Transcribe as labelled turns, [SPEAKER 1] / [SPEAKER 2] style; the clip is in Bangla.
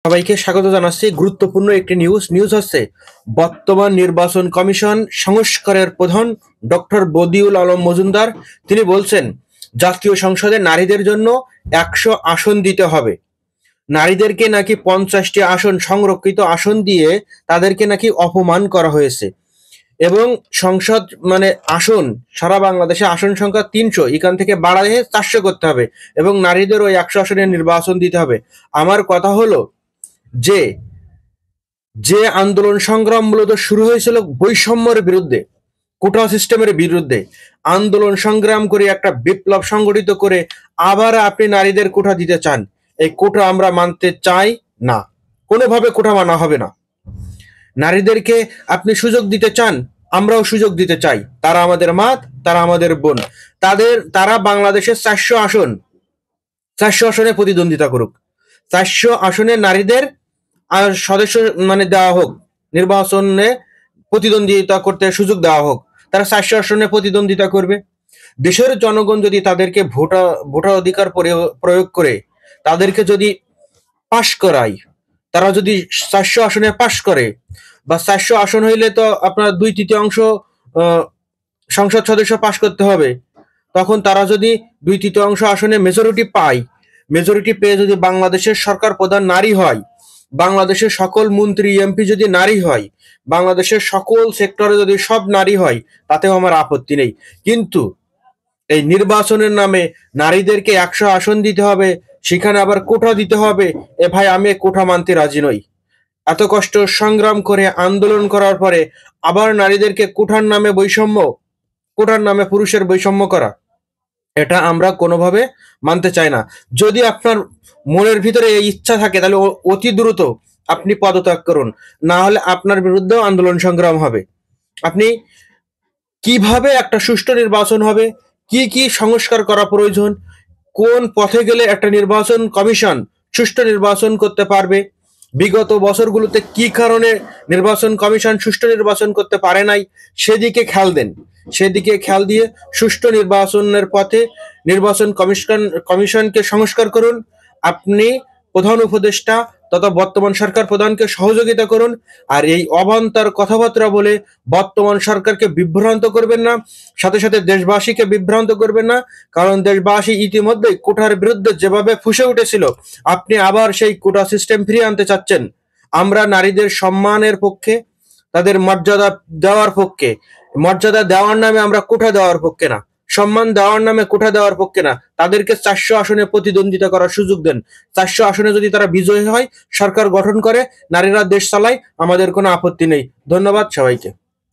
[SPEAKER 1] সবাইকে স্বাগত জানাচ্ছি। গুরুত্বপূর্ণ একটি নিউজ হচ্ছে বর্তমান নির্বাচন কমিশন সংস্কারের প্রধান ডক্টর বদিউল আলম মজুমদার তিনি বলছেন জাতীয় সংসদে নারীদের জন্য 100 আসন দিতে হবে। নারীদেরকে নাকি 50টি আসন সংরক্ষিত আসন দিয়ে তাদেরকে নাকি অপমান করা হয়েছে এবং সংসদ আসন সারা বাংলাদেশে আসন সংখ্যা 300, এখান থেকে বাড়ায় 400 করতে হবে এবং নারীদের ওই 100 আসনের নির্বাচন দিতে হবে। আমার কথা হলো যে যে আন্দোলন সংগ্রাম মূলত শুরু হয়েছিল বৈষম্যের বিরুদ্ধে, কোটা সিস্টেমের বিরুদ্ধে আন্দোলন সংগ্রাম করে একটা বিপ্লব সংগঠিত করে আবার আপনি নারীদের কোটা দিতে চান। এই কোটা আমরা মানতে চাই না, কোনোভাবে কোটা মানা হবে না। নারীদেরকে আপনি সুযোগ দিতে চান, আমরাও সুযোগ দিতে চাই। তারা আমাদের মা, তারা আমাদের বোন। তারা বাংলাদেশের 400 আসনে প্রতিদ্বন্দ্বিতা করুক। 400 আসনে নারীদের আর সদস্য দেওয়া হোক, নির্বাচনে প্রতিদ্বন্দ্বিতা করতে সুযোগ দেওয়া হোক। তারা 400 আসনে প্রতিদ্বন্দ্বিতা করবে। দেশের জনগণ যদি তাদেরকে ভোটার অধিকার প্রয়োগ করে তাদেরকে যদি পাশ করায়, তারা যদি 400 আসনে পাশ করে, বা 400 আসন হইলে তো আপনার 2/3 সংসদ সদস্য পাশ করতে হবে। তখন তারা যদি 2/3 আসনে মেজরিটি পায়, মেজরিটি পেয়ে যদি বাংলাদেশের সরকার প্রধান নারী হয়, বাংলাদেশের সকল মন্ত্রী এমপি যদি নারী হয়, বাংলাদেশের সকল সেক্টরে যদি সব নারী হয়, তাতেও আমার আপত্তি নেই। কিন্তু এই নির্বাচনের নামে নারীদেরকে 100 আসন দিতে হবে, সেখানে আবার কোটা দিতে হবে। ভাই, আমি কোটা মানতে রাজি নই। এত কষ্ট সংগ্রাম করে আন্দোলন করার পরে আবার নারীদেরকে কোটার নামে বৈষম্য, কোটার নামে পুরুষের বৈষম্য করা, এটা আমরা কোনোভাবে মানতে চাই না। যদি আপনার মনের ভিতরে এই ইচ্ছা থাকে তাহলে অতি দ্রুত আপনি পদত্যাগ করুন, না হলে আপনার বিরুদ্ধেও আন্দোলন সংগ্রাম হবে। আপনি কিভাবে একটা সুষ্ঠু নির্বাচন হবে, কি কি সংস্কার করা প্রয়োজন, কোন পথে গেলে একটা নির্বাচন কমিশন সুষ্ঠু নির্বাচন করতে পারবে, বিগত বছরগুলোতে কি কারণে নির্বাচন কমিশন সুষ্ঠু নির্বাচন করতে পারে নাই, সেদিকে খেয়াল দেন। সেদিকে খেয়াল দিয়ে সুষ্ঠু নির্বাচনের পথে নির্বাচন কমিশনকে সংস্কার করুন। আপনি প্রধান উপদেষ্টা তথা বর্তমান সরকার প্রধানকে সহযোগিতা করুন। আর এই অবান্তর কথাবার্তা বলে বর্তমান সরকারকে বিভ্রান্ত করবেন না, সাথে সাথে দেশবাসীকে বিভ্রান্ত করবেন না। কারণ দেশবাসী ইতিমধ্যে কোটার বিরুদ্ধে যেভাবে ফুঁসে উঠেছিল, আপনি আবার সেই কোটা সিস্টেম ফিরিয়ে আনতে চাচ্ছেন। আমরা নারীদের সম্মানের পক্ষে, তাদের মর্যাদা দেওয়ার পক্ষে। মর্যাদা দেওয়ার নামে আমরা কোটা দেওয়ার পক্ষে না, সম্মান দেওয়ার নামে কোটা দেওয়ার পক্ষে না। তাদেরকে 400 আসনে প্রতিদ্বন্দ্বিতা করার সুযোগ দেন। 400 আসনে যদি তারা বিজয়ী হয়, সরকার গঠন করে, নারীরা দেশ চালায়, আমাদের কোনো আপত্তি নেই। ধন্যবাদ সবাইকে।